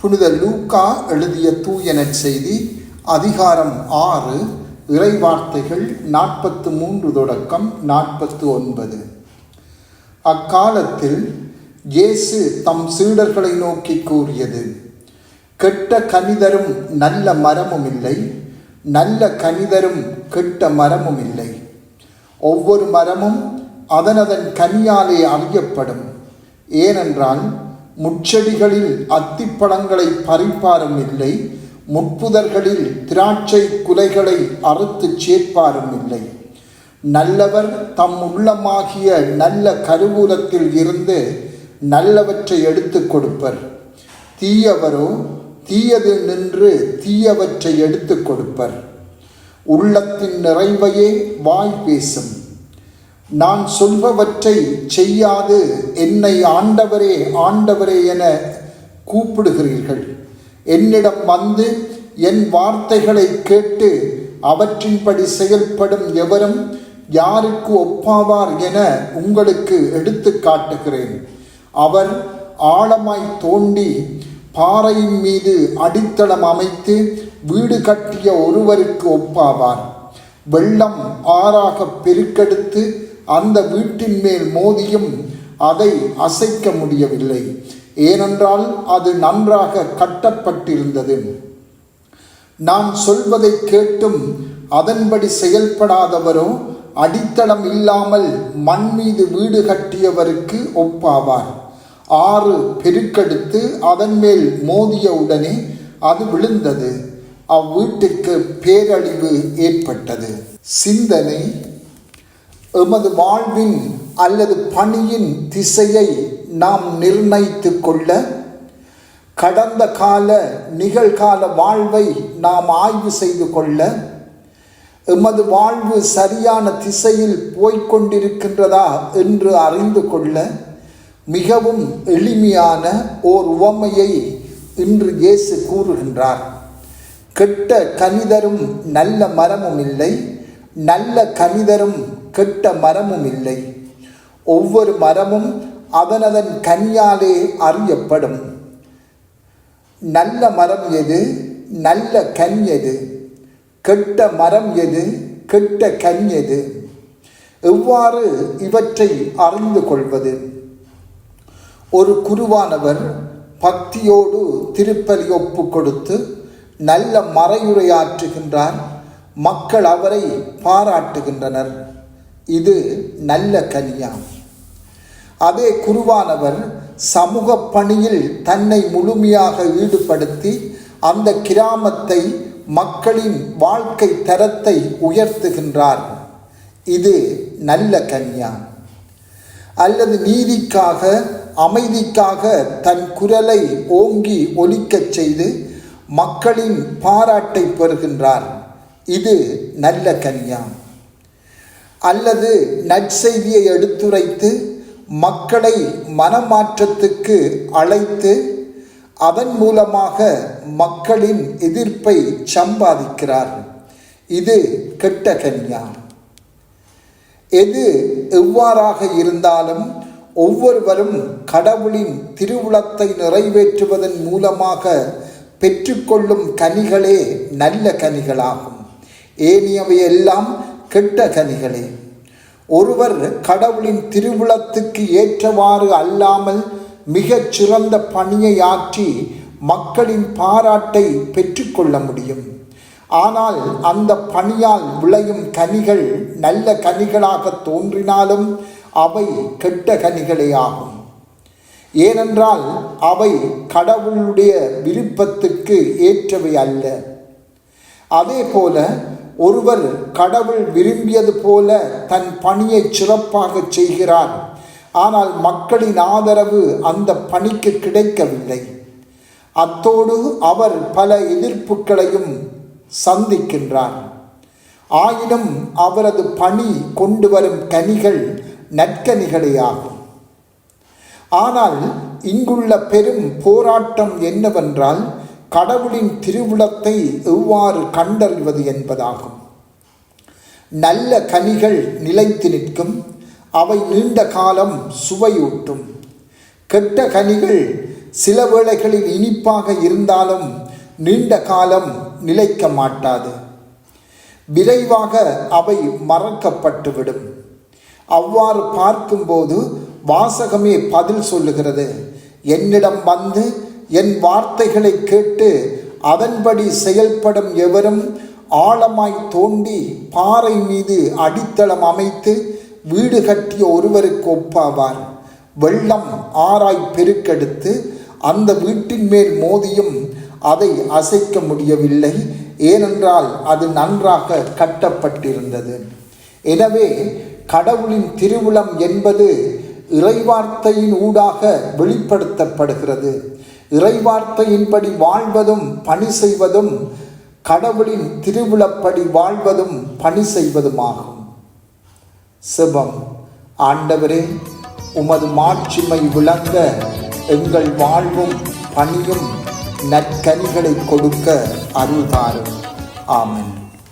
புனித லூக்கா எழுதிய தூய நற்செய்தி அதிகாரம் 6 இறைவார்த்தைகள் 43 தொடக்கம் 49. அக்காலத்தில் இயேசு தம் சீடர்களை நோக்கி கூறியது: கெட்ட கனிதரும் நல்ல மரமும் இல்லை, நல்ல கனிதரும் கெட்ட மரமும் இல்லை. ஒவ்வொரு மரமும் அதனதன் கனியாலே அறியப்படும். ஏனென்றால் முட்செடிகளில் அத்திப்பழங்களை பறிப்பாரும் இல்லை, முட்புதர்களில் திராட்சை குலைகளை அறுத்து சேர்ப்பாரும் இல்லை. நல்லவர் தம் உள்ளமாகிய நல்ல கருவூலத்தில் இருந்து நல்லவற்றை எடுத்து கொடுப்பர். தீயவரோ தீயதில் நின்று தீயவற்றை எடுத்து கொடுப்பர். உள்ளத்தின் நிறைவையே வாய் பேசும். நான் சொல்பவற்றை செய்யாது என்னை ஆண்டவரே ஆண்டவரே என கூப்பிடுகிறீர்கள். என்னிடம் வந்து என் வார்த்தைகளை கேட்டு அவற்றின்படி செயல்படும் எவரும் யாருக்கு ஒப்பாவார் என உங்களுக்கு எடுத்து காட்டுகிறேன். அவர் ஆழமாய் தோண்டி பாறையின் மீது அடித்தளம் அமைத்து வீடு கட்டிய ஒருவருக்கு ஒப்பாவார். வெள்ளம் ஆறாக பெருக்கெடுத்து அந்த வீட்டின் மேல் மோதியும் அதை அசைக்க முடியவில்லை, ஏனென்றால் அது நன்றாக கட்டப்பட்டிருந்தது. நான் சொல்வதை கேட்டும் அதன்படி செயல்படாதவரோ அடித்தளம் இல்லாமல் மண் மீது வீடு கட்டியவருக்கு ஒப்பாவார். ஆறு பெருக்கெடுத்து அதன் மேல் மோதிய உடனே அது விழுந்தது. அவ்வீட்டுக்கு பேரழிவு ஏற்பட்டது. சிந்தனை: எமது வாழ்வின் அல்லது பணியின் திசையை நாம் நிர்ணயித்து கொள்ள, கடந்த கால நிகழ்கால வாழ்வை நாம் ஆய்வு செய்து கொள்ள, எமது வாழ்வு சரியான திசையில் போய்கொண்டிருக்கின்றதா என்று அறிந்து கொள்ள மிகவும் எளிமையான ஓர் உவமையை இன்று இயேசு கூறுகின்றார். கெட்ட கனிதரும் நல்ல மரமும் இல்லை, நல்ல கனிதரும் கெட்ட மரமும் இல்லை. ஒவ்வொரு மரமும் அதனதன் கனியாலே அறியப்படும். நல்ல மரம் எது, நல்ல கனி எது? கெட்ட மரம் எது, கெட்ட கனி எது? எவ்வாறு இவற்றை அறிந்து கொள்வது? ஒரு குருவானவர் பக்தியோடு திருப்பலி ஒப்பு கொடுத்து நல்ல மறையுரையாற்றுகின்றார். மக்கள் அவரை பாராட்டுகின்றனர். இது நல்ல கனியாம். அதே குருவானவர் சமூக பணியில் தன்னை முழுமையாக ஈடுபடுத்தி அந்த கிராமத்தை, மக்களின் வாழ்க்கை தரத்தை உயர்த்துகின்றார். இது நல்ல கனியாம். அல்லது நீதிக்காக, அமைதிக்காக தன் குரலை ஓங்கி ஒலிக்கச் செய்து மக்களின் பாராட்டை பெறுகின்றார். இது நல்ல கனியாம். அல்லது நற்செய்தியை எடுத்துரைத்து மக்களை மனமாற்றத்துக்கு அழைத்து அதன் மூலமாக மக்களின் எதிர்ப்பை சம்பாதிக்கிறார். இது கெட்ட கனியாம். எது எவ்வாறாக இருந்தாலும் ஒவ்வொருவரும் கடவுளின் திருவுளத்தை நிறைவேற்றுவதன் மூலமாக பெற்றுக்கொள்ளும் கனிகளே நல்ல கனிகளாகும். ஏனையவை எல்லாம் கெட்ட கனிகளே. ஒருவர் கடவுளின் திருவுளத்துக்கு ஏற்றவாறு அல்லாமல் மிகச் சிறந்த பணியை ஆற்றி மக்களின் பாராட்டை பெற்றுக்கொள்ள முடியும். ஆனால் அந்த பணியால் விளையும் கனிகள் நல்ல கனிகளாக தோன்றினாலும் அவை கெட்ட கனிகளே ஆகும். ஏனென்றால் அவை கடவுளுடைய விருப்பத்துக்கு ஏற்றவை அல்ல. அதே போல ஒருவர் கடவுள் விரும்பியது போல தன் பணியை சிறப்பாக செய்கிறார். ஆனால் மக்களின் ஆதரவு அந்த பணிக்கு கிடைக்கவில்லை. அத்தோடு அவர் பல எதிர்ப்புகளையும் சந்திக்கின்றார். ஆயினும் அவரது பணி கொண்டு வரும் கனிகள் நற்கனிகளே ஆகும். ஆனால் இங்குள்ள பெரும் போராட்டம் என்னவென்றால் கடவுளின் திருவுளத்தை எவ்வாறு கண்டறிவது என்பதாகும். நல்ல கனிகள் நிலைத்து நிற்கும், அவை நீண்ட காலம் சுவையூட்டும். கெட்ட கனிகள் சில வேளைகளில் இனிப்பாக இருந்தாலும் நீண்ட காலம் நிலைக்க மாட்டாது. விரைவாக அவை மறக்கப்பட்டுவிடும். அவ்வாறு பார்க்கும்போது வாசகமே பதில் சொல்லுகிறது. என்னிடம் வந்து என் வார்த்தைகளை கேட்டு அதன்படி செயல்படும் எவரும் ஆழமாய் தோண்டி பாறை மீது அடித்தளம் அமைத்து வீடு கட்டிய ஒருவருக்கு ஒப்பாவார். வெள்ளம் ஆராய் பெருக்கெடுத்து அந்த வீட்டின் மேல் மோதியும் அதை அசைக்க முடியவில்லை, ஏனென்றால் அது நன்றாக கட்டப்பட்டிருந்தது. எனவே கடவுளின் திருவுளம் என்பது இறைவார்த்தையின் ஊடாக வெளிப்படுத்தப்படுகிறது. இறைவார்த்தையின்படி வாழ்வதும் பணி செய்வதும் கடவுளின் திருவுளப்படி வாழ்வதும் பணி செய்வதுமாகும். செபம். ஆண்டவரே, உமது மாட்சிமை விளங்க எங்கள் வாழ்வும் பணியும் நற்கனிகளை கொடுக்க அருள்தாரும். ஆமென்.